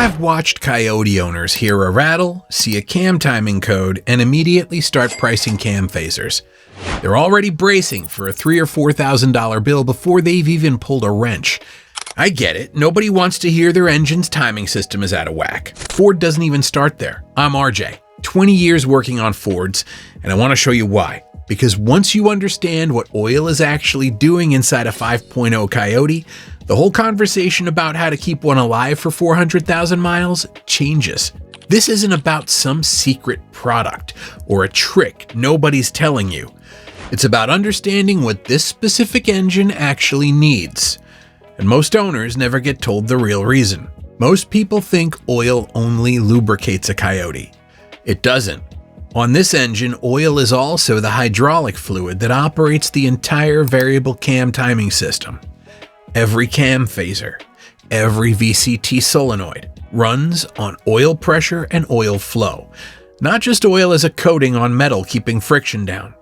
I've watched Coyote owners hear a rattle, see a cam timing code, and immediately start pricing cam phasers. They're already bracing for a $3,000 or $4,000 bill before they've even pulled a wrench. I get it. Nobody wants to hear their engine's timing system is out of whack. Ford doesn't even start there. I'm RJ, 20 years working on Fords, and I want to show you why. Because once you understand what oil is actually doing inside a 5.0 Coyote, the whole conversation about how to keep one alive for 400,000 miles changes. This isn't about some secret product or a trick nobody's telling you. It's about understanding what this specific engine actually needs. And most owners never get told the real reason. Most people think oil only lubricates a Coyote. It doesn't. On this engine, oil is also the hydraulic fluid that operates the entire variable cam timing system. Every cam phaser, every VCT solenoid runs on oil pressure and oil flow, not just oil as a coating on metal keeping friction down.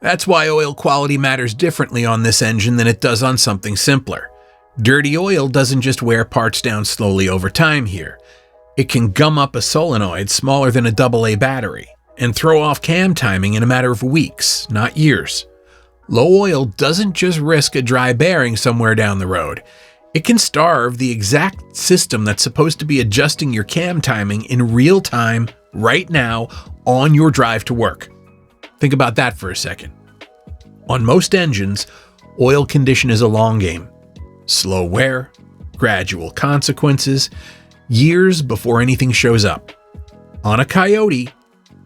That's why oil quality matters differently on this engine than it does on something simpler. Dirty oil doesn't just wear parts down slowly over time here. It can gum up a solenoid smaller than a AA battery and throw off cam timing in a matter of weeks, not years. Low oil doesn't just risk a dry bearing somewhere down the road. It can starve the exact system that's supposed to be adjusting your cam timing in real time, right now, on your drive to work. Think about that for a second. On most engines, oil condition is a long game. Slow wear, gradual consequences, years before anything shows up. On a Coyote,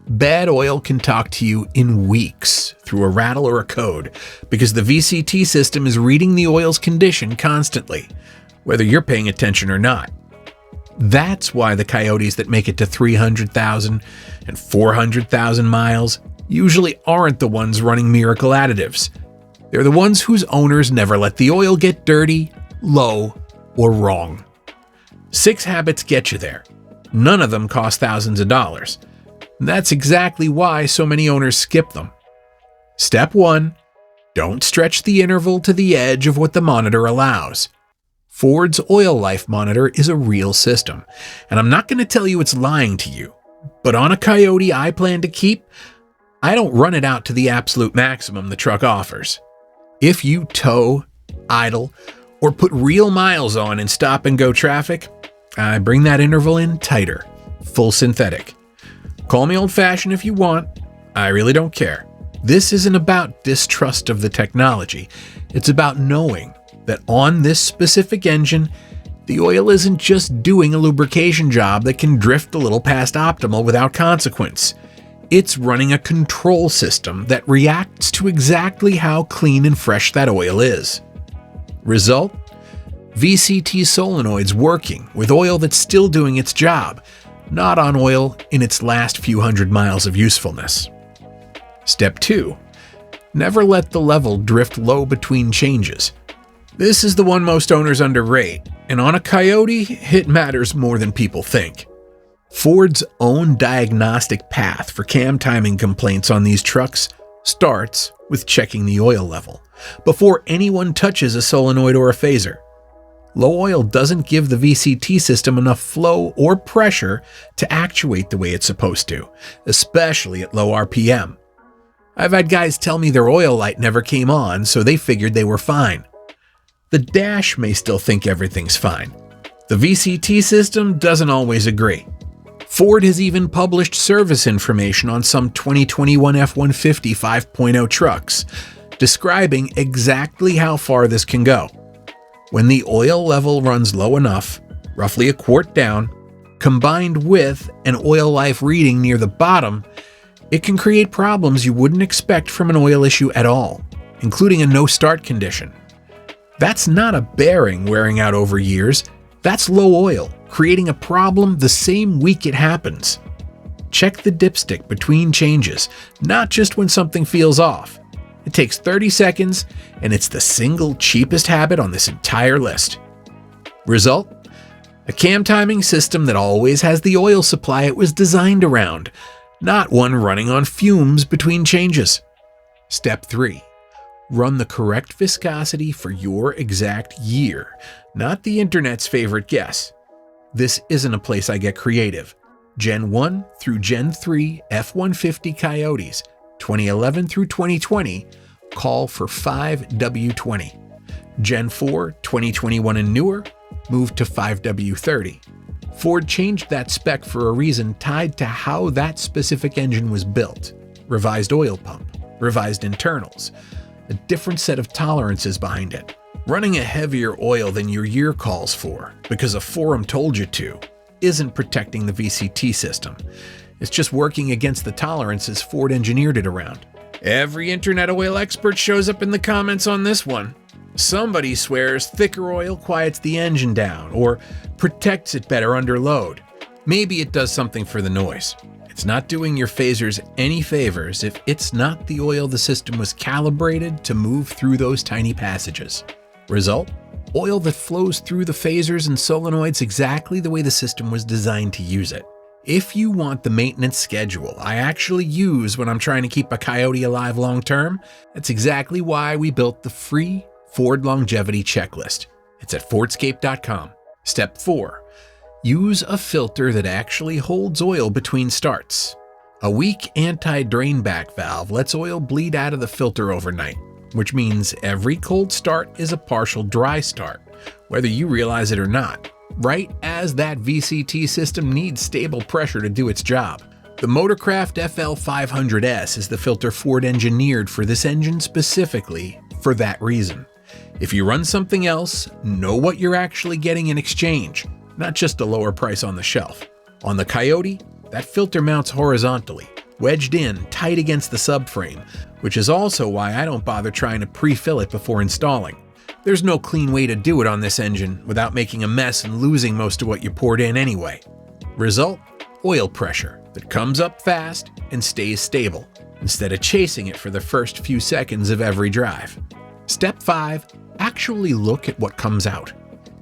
bad oil can talk to you in weeks through a rattle or a code because the VCT system is reading the oil's condition constantly, whether you're paying attention or not. That's why the Coyotes that make it to 300,000 and 400,000 miles usually aren't the ones running miracle additives. They're the ones whose owners never let the oil get dirty, low, or wrong. 6 habits get you there. None of them cost thousands of dollars. That's exactly why so many owners skip them. Step 1. Don't stretch the interval to the edge of what the monitor allows. Ford's Oil Life Monitor is a real system, and I'm not going to tell you it's lying to you, but on a Coyote I plan to keep, I don't run it out to the absolute maximum the truck offers. If you tow, idle, or put real miles on in stop-and-go traffic, I bring that interval in tighter, full synthetic. Call me old-fashioned if you want. I really don't care. This isn't about distrust of the technology. It's about knowing that on this specific engine, the oil isn't just doing a lubrication job that can drift a little past optimal without consequence. It's running a control system that reacts to exactly how clean and fresh that oil is. Result? VCT solenoids working with oil that's still doing its job, not on oil in its last few hundred miles of usefulness. Step 2. Never let the level drift low between changes. This is the one most owners underrate, and on a Coyote, it matters more than people think. Ford's own diagnostic path for cam timing complaints on these trucks starts with checking the oil level before anyone touches a solenoid or a phaser. Low oil doesn't give the VCT system enough flow or pressure to actuate the way it's supposed to, especially at low RPM. I've had guys tell me their oil light never came on, so they figured they were fine. The dash may still think everything's fine. The VCT system doesn't always agree. Ford has even published service information on some 2021 F-150 5.0 trucks, describing exactly how far this can go. When the oil level runs low enough, roughly a quart down, combined with an oil life reading near the bottom, it can create problems you wouldn't expect from an oil issue at all, including a no-start condition. That's not a bearing wearing out over years. That's low oil, creating a problem the same week it happens. Check the dipstick between changes, not just when something feels off. It takes 30 seconds, and it's the single cheapest habit on this entire list. Result? A cam timing system that always has the oil supply it was designed around, not one running on fumes between changes. Step 3. Run the correct viscosity for your exact year, not the internet's favorite guess. This isn't a place I get creative. Gen 1 through Gen 3 F-150 Coyotes, 2011 through 2020, call for 5W20. Gen 4, 2021 and newer, moved to 5W30. Ford changed that spec for a reason tied to how that specific engine was built. Revised oil pump, revised internals, a different set of tolerances behind it. Running a heavier oil than your year calls for, because a forum told you to, isn't protecting the VCT system. It's just working against the tolerances Ford engineered it around. Every internet oil expert shows up in the comments on this one. Somebody swears thicker oil quiets the engine down or protects it better under load. Maybe it does something for the noise. It's not doing your phasers any favors if it's not the oil the system was calibrated to move through those tiny passages. Result? Oil that flows through the phasers and solenoids exactly the way the system was designed to use it. If you want the maintenance schedule I actually use when I'm trying to keep a Coyote alive long term, that's exactly why we built the free Ford Longevity Checklist. It's at FordScope.com. Step 4. Use a filter that actually holds oil between starts. A weak anti-drain back valve lets oil bleed out of the filter overnight, which means every cold start is a partial dry start, whether you realize it or not, right as that VCT system needs stable pressure to do its job. The Motorcraft FL500S is the filter Ford engineered for this engine specifically for that reason. If you run something else, know what you're actually getting in exchange, not just a lower price on the shelf. On the Coyote, that filter mounts horizontally, wedged in tight against the subframe, which is also why I don't bother trying to pre-fill it before installing. There's no clean way to do it on this engine without making a mess and losing most of what you poured in anyway. Result? Oil pressure that comes up fast and stays stable, instead of chasing it for the first few seconds of every drive. Step 5. Actually look at what comes out.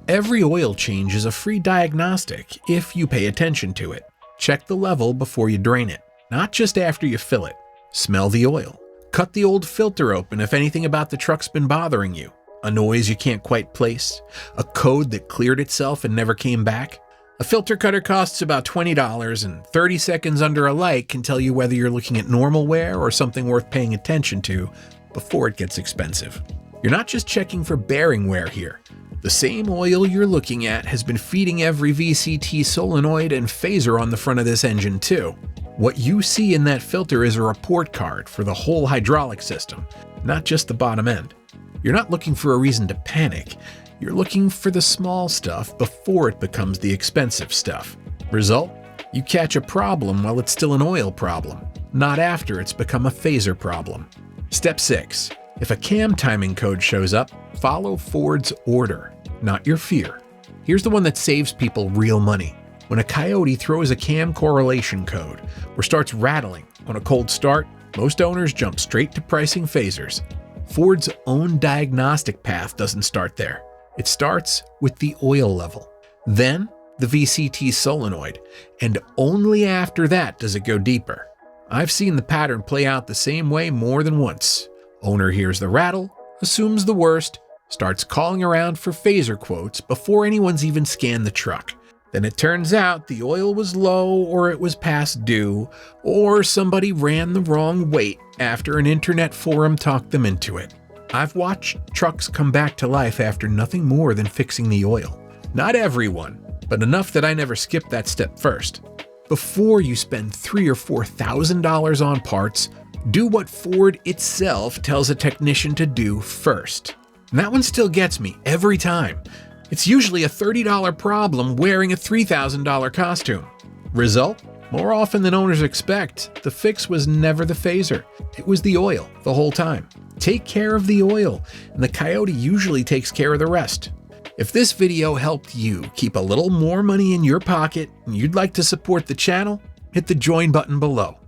Every oil change is a free diagnostic if you pay attention to it. Check the level before you drain it, not just after you fill it. Smell the oil. Cut the old filter open if anything about the truck's been bothering you. A noise you can't quite place. A code that cleared itself and never came back. A filter cutter costs about $20, and 30 seconds under a light can tell you whether you're looking at normal wear or something worth paying attention to before it gets expensive. You're not just checking for bearing wear here. The same oil you're looking at has been feeding every VCT solenoid and phaser on the front of this engine too. What you see in that filter is a report card for the whole hydraulic system, not just the bottom end. You're not looking for a reason to panic. You're looking for the small stuff before it becomes the expensive stuff. Result? You catch a problem while it's still an oil problem, not after it's become a phaser problem. Step 6. If a cam timing code shows up, follow Ford's order, not your fear. Here's the one that saves people real money. When a Coyote throws a cam correlation code or starts rattling on a cold start, most owners jump straight to pricing phasers. Ford's own diagnostic path doesn't start there. It starts with the oil level, then the VCT solenoid, and only after that does it go deeper. I've seen the pattern play out the same way more than once. Owner hears the rattle, assumes the worst, starts calling around for phaser quotes before anyone's even scanned the truck. Then it turns out the oil was low or it was past due, or somebody ran the wrong weight after an internet forum talked them into it. I've watched trucks come back to life after nothing more than fixing the oil. Not everyone, but enough that I never skipped that step first. Before you spend $3,000 or $4,000 on parts, do what Ford itself tells a technician to do first. And that one still gets me every time. It's usually a $30 problem wearing a $3,000 costume. Result? More often than owners expect, the fix was never the phaser. It was the oil the whole time. Take care of the oil, and the Coyote usually takes care of the rest. If this video helped you keep a little more money in your pocket and you'd like to support the channel, hit the join button below.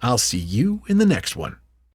I'll see you in the next one.